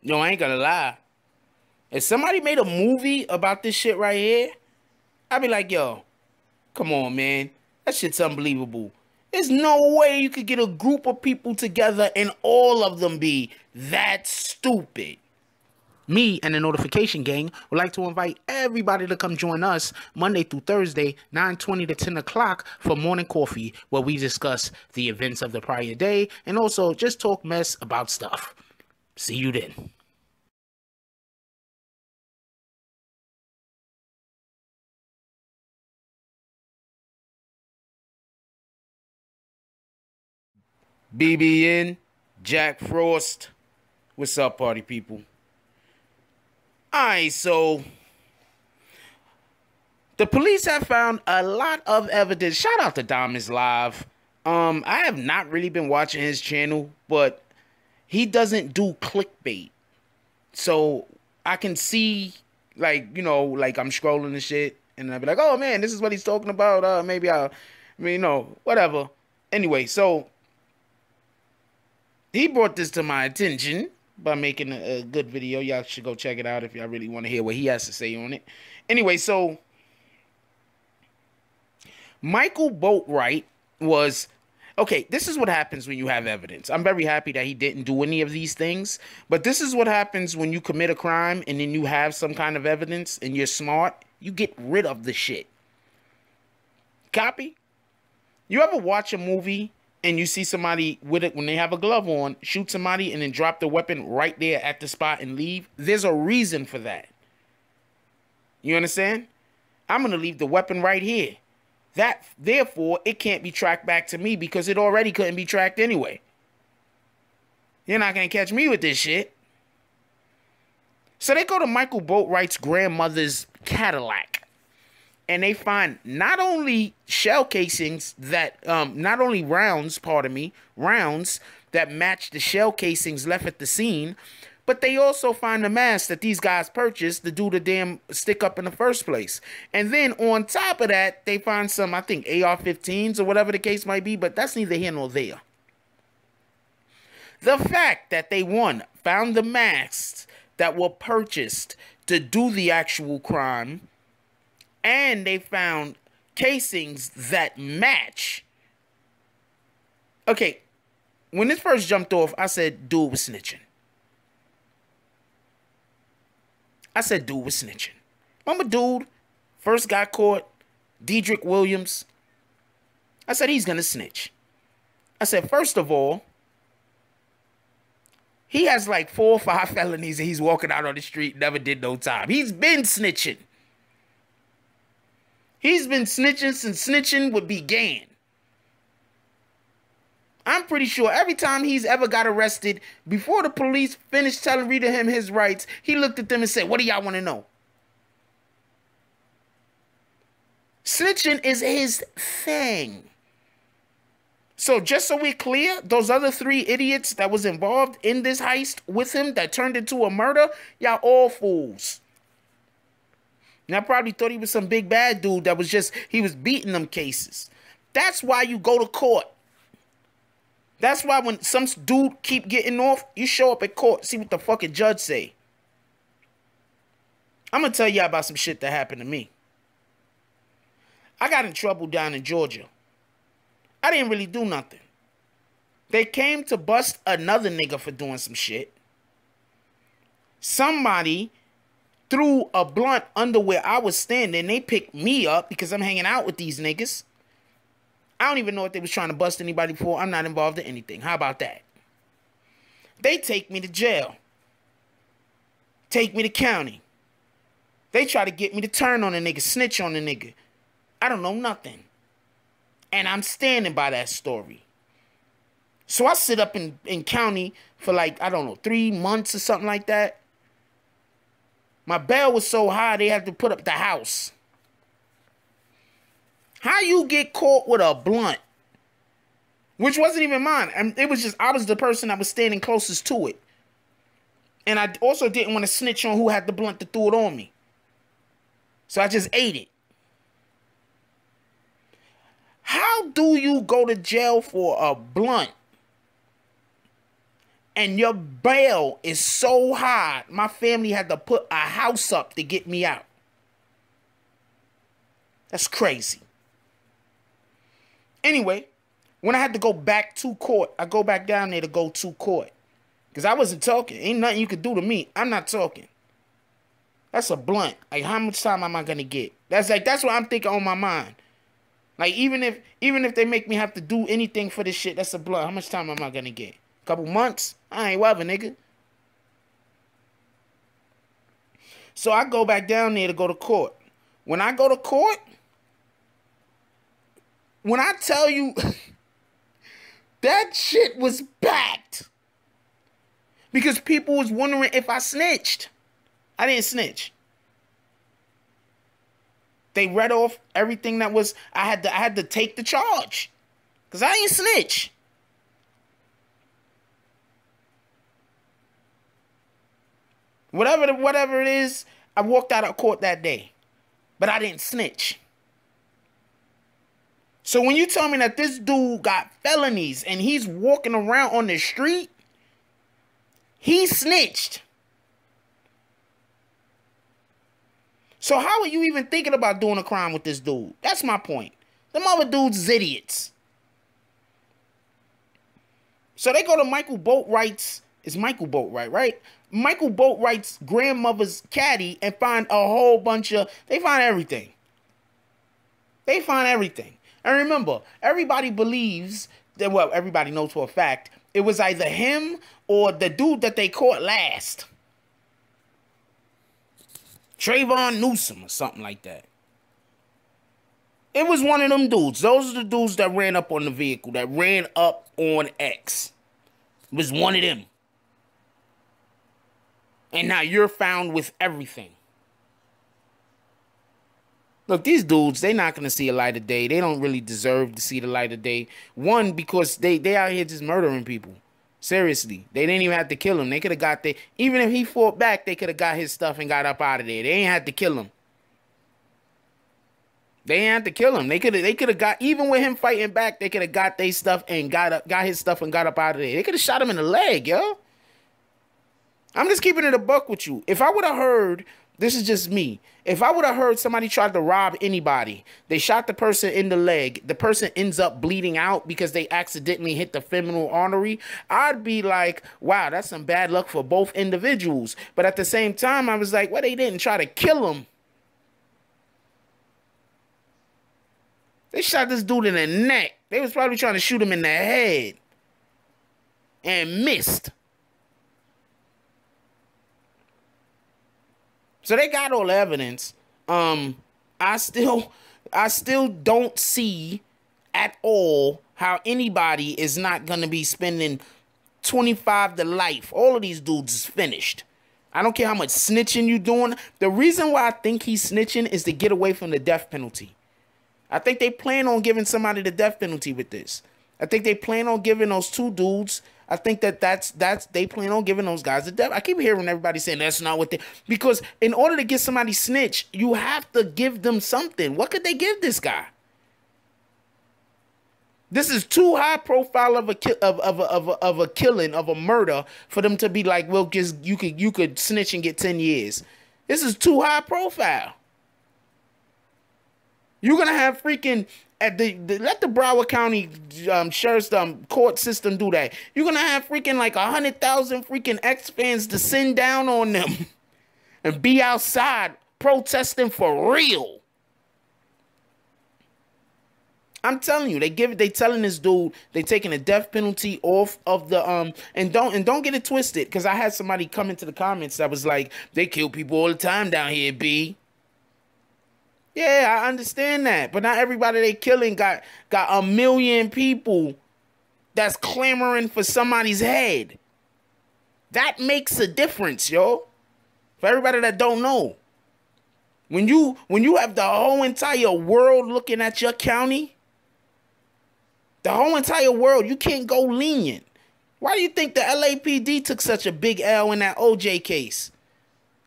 Yo, I ain't gonna lie. If somebody made a movie about this shit right here, I'd be like, yo, come on, man. That shit's unbelievable. There's no way you could get a group of people together and all of them be that stupid. Me and the Notification Gang would like to invite everybody to come join us Monday through Thursday, 9:20 to 10 o'clock for morning coffee, where we discuss the events of the prior day and also just talk mess about stuff. See you then. BBN, Jack Frost. What's up, party people? Alright, so the police have found a lot of evidence. Shout out to Diamonds Live. I have not really been watching his channel, but he doesn't do clickbait. So I can see, like, like I'm scrolling and shit, and I'll be like, oh man, this is what he's talking about. Maybe whatever. Anyway, so he brought this to my attention by making a good video. Y'all should go check it out if y'all really want to hear what he has to say on it. Anyway, so Michael Boatwright was... Okay, this is what happens when you have evidence. I'm very happy that he didn't do any of these things, but this is what happens when you commit a crime and then you have some kind of evidence and you're smart. You get rid of the shit. Copy? You ever watch a movie and you see somebody with it when they have a glove on, shoot somebody and then drop the weapon right there at the spot and leave? There's a reason for that. You understand? I'm going to leave the weapon right here. Therefore, it can't be tracked back to me because it already couldn't be tracked anyway. You're not going to catch me with this shit. So they go to Michael Boatwright's grandmother's Cadillac. And they find not only shell casings that, not only rounds that match the shell casings left at the scene, but they also find the mask that these guys purchased to do the damn stick up in the first place. And then on top of that, they find some, I think, AR-15s or whatever the case might be, but that's neither here nor there. The fact that they, found the masks that were purchased to do the actual crime, and they found casings that match. Okay, when this first jumped off, I said, dude was snitching. Remember dude first got caught, Dedrick Williams? I said he's gonna snitch. I said, first of all, he has like 4 or 5 felonies and he's walking out on the street, never did no time. He's been snitching. He's been snitching since snitching would began. I'm pretty sure every time he's ever got arrested, before the police finished reading him his rights, he looked at them and said, what do y'all want to know? Snitching is his thing. So just so we're clear, those other 3 idiots that was involved in this heist with him that turned into a murder, y'all all fools. And I probably thought he was some big bad dude that was he was beating them cases. That's why you go to court. That's why when some dude keep getting off, you show up at court, see what the fucking judge say. I'm going to tell y'all about some shit that happened to me. I got in trouble down in Georgia. I didn't really do nothing. They came to bust another nigga for doing some shit. Somebody threw a blunt under where I was standing. They picked me up because I'm hanging out with these niggas. I don't even know what they was trying to bust anybody for. I'm not involved in anything. How about that? They take me to jail. Take me to county. They try to get me to turn on a nigga, snitch on a nigga. I don't know nothing. And I'm standing by that story. So I sit up in county for like, I don't know, 3 months or something like that. My bail was so high, they had to put up the house. How you get caught with a blunt? Which wasn't even mine. And it was just, I was the person that was standing closest to it. And I also didn't want to snitch on who had the blunt that threw it on me. So I just ate it. How do you go to jail for a blunt and your bail is so high, my family had to put a house up to get me out. That's crazy. Anyway, when I had to go back to court, I go back down there to go to court. Because I wasn't talking. Ain't nothing you could do to me. I'm not talking. That's a blunt. Like, how much time am I going to get? That's what I'm thinking on my mind. Like, even if they make me have to do anything for this shit, that's a blunt. How much time am I going to get? A couple months? I ain't whatever, nigga. So I go back down there to go to court. When I go to court, when I tell you that shit was packed. Because people was wondering if I snitched. I didn't snitch. They read off everything that was, I had to take the charge. Because I ain't snitch. Whatever it is, I walked out of court that day. But I didn't snitch. So when you tell me that this dude got felonies and he's walking around on the street, he snitched. So how are you even thinking about doing a crime with this dude? That's my point. Them other dudes is idiots. So they go to Michael Boatwright's, it's Michael Boatwright, right? Michael Boatwright's grandmother's caddy and find a whole bunch of, they find everything. They find everything. And remember, everybody believes that, well, everybody knows for a fact, it was either him or the dude that they caught last. Trayvon Newsom or something like that. It was one of them dudes. Those are the dudes that ran up on the vehicle, that ran up on X. It was one of them. And now you're found with everything. Look, these dudes, they're not going to see a light of day. They don't really deserve to see the light of day. One, because they out here just murdering people. Seriously. They didn't even have to kill him. They could have got there. Even if he fought back, they could have got his stuff and got up out of there. They ain't had to kill him. They ain't had to kill him. They could have got, even with him fighting back, they could have got their stuff and got his stuff and got up out of there. They could have shot him in the leg, yo. I'm just keeping it a buck with you. If I would have heard, this is just me. If I would have heard somebody tried to rob anybody, they shot the person in the leg, the person ends up bleeding out because they accidentally hit the femoral artery, I'd be like, wow, that's some bad luck for both individuals. But at the same time, I was like, well, they didn't try to kill him. They shot this dude in the neck. They was probably trying to shoot him in the head. And missed. So they got all the evidence. I still don't see at all how anybody is not going to be spending 25 to life. All of these dudes is finished. I don't care how much snitching you doing. The reason why I think he's snitching is to get away from the death penalty. I think they plan on giving somebody the death penalty with this. I think they plan on giving those two dudes. I think that's they plan on giving those guys the death. I keep hearing everybody saying that's not what they, because in order to get somebody snitch, you have to give them something. What could they give this guy? This is too high profile of a killing, of a murder, for them to be like, well, just you could snitch and get 10 years. This is too high profile. You're gonna have freaking let the Broward County sheriff's court system do that. You're gonna have freaking like 100,000 freaking X fans to send down on them and be outside protesting for real. I'm telling you, they telling this dude they taking the death penalty off of the and don't get it twisted, because I had somebody come into the comments that was like, they kill people all the time down here, B. Yeah, I understand that, but not everybody they killing got a million people that's clamoring for somebody's head. That makes a difference, yo. For everybody that don't know, when you have the whole entire world looking at your county, the whole entire world, you can't go lenient. Why do you think the LAPD took such a big L in that OJ case?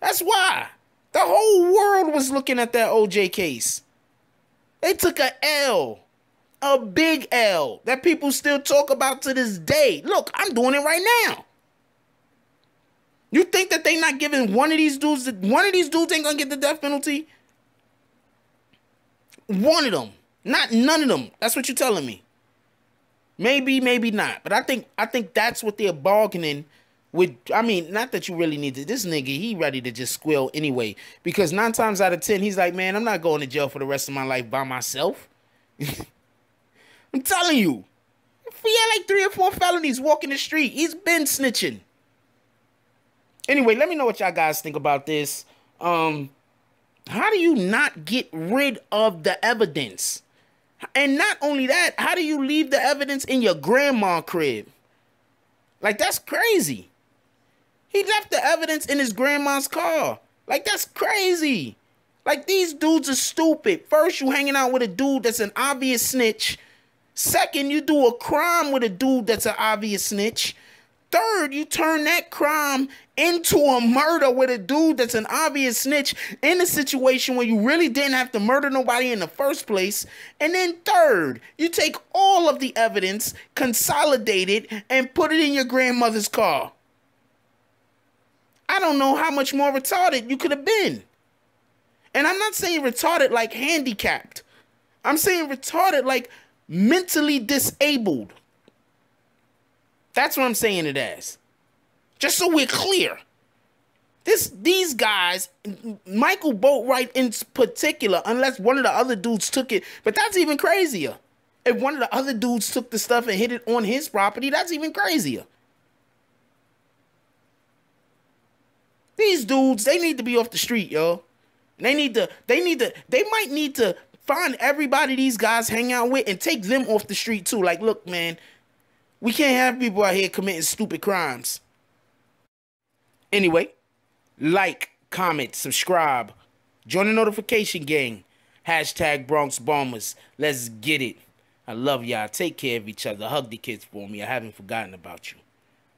That's why. The whole world was looking at that OJ case. They took a L. A big L that people still talk about to this day. Look, I'm doing it right now. You think that they not giving one of these dudes ain't gonna get the death penalty? One of them. Not none of them. That's what you're telling me. Maybe, maybe not. But I think that's what they're bargaining with. I mean, not that you really need to. This nigga, he ready to just squeal anyway. Because 9 times out of 10, he's like, man, I'm not going to jail for the rest of my life by myself. I'm telling you. If he had like 3 or 4 felonies walking the street, he's been snitching. Anyway, let me know what y'all guys think about this. How do you not get rid of the evidence? And not only that, how do you leave the evidence in your grandma's crib? Like, that's crazy. He left the evidence in his grandma's car. Like, that's crazy. Like, these dudes are stupid. First, you hanging out with a dude that's an obvious snitch. Second, you do a crime with a dude that's an obvious snitch. Third, you turn that crime into a murder with a dude that's an obvious snitch in a situation where you really didn't have to murder nobody in the first place. And then third, you take all of the evidence, consolidate it, and put it in your grandmother's car. I don't know how much more retarded you could have been. And I'm not saying retarded like handicapped. I'm saying retarded like mentally disabled. That's what I'm saying it as. Just so we're clear. These guys, Michael Boatwright in particular, unless one of the other dudes took it, but that's even crazier. If one of the other dudes took the stuff and hid it on his property, that's even crazier. These dudes, they need to be off the street, yo. They might need to find everybody these guys hang out with and take them off the street too. Like, look, man, we can't have people out here committing stupid crimes. Anyway, like, comment, subscribe, join the notification gang. Hashtag Bronx Bombers. Let's get it. I love y'all. Take care of each other. Hug the kids for me. I haven't forgotten about you.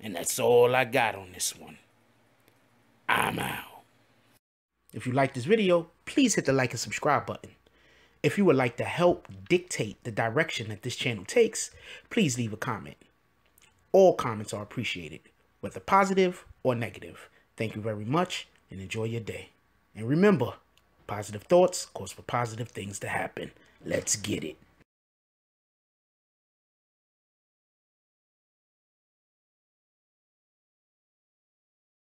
And that's all I got on this one. I'm out. If you like this video, please hit the like and subscribe button. If you would like to help dictate the direction that this channel takes, please leave a comment. All comments are appreciated, whether positive or negative. Thank you very much and enjoy your day. And remember, positive thoughts cause for positive things to happen. Let's get it.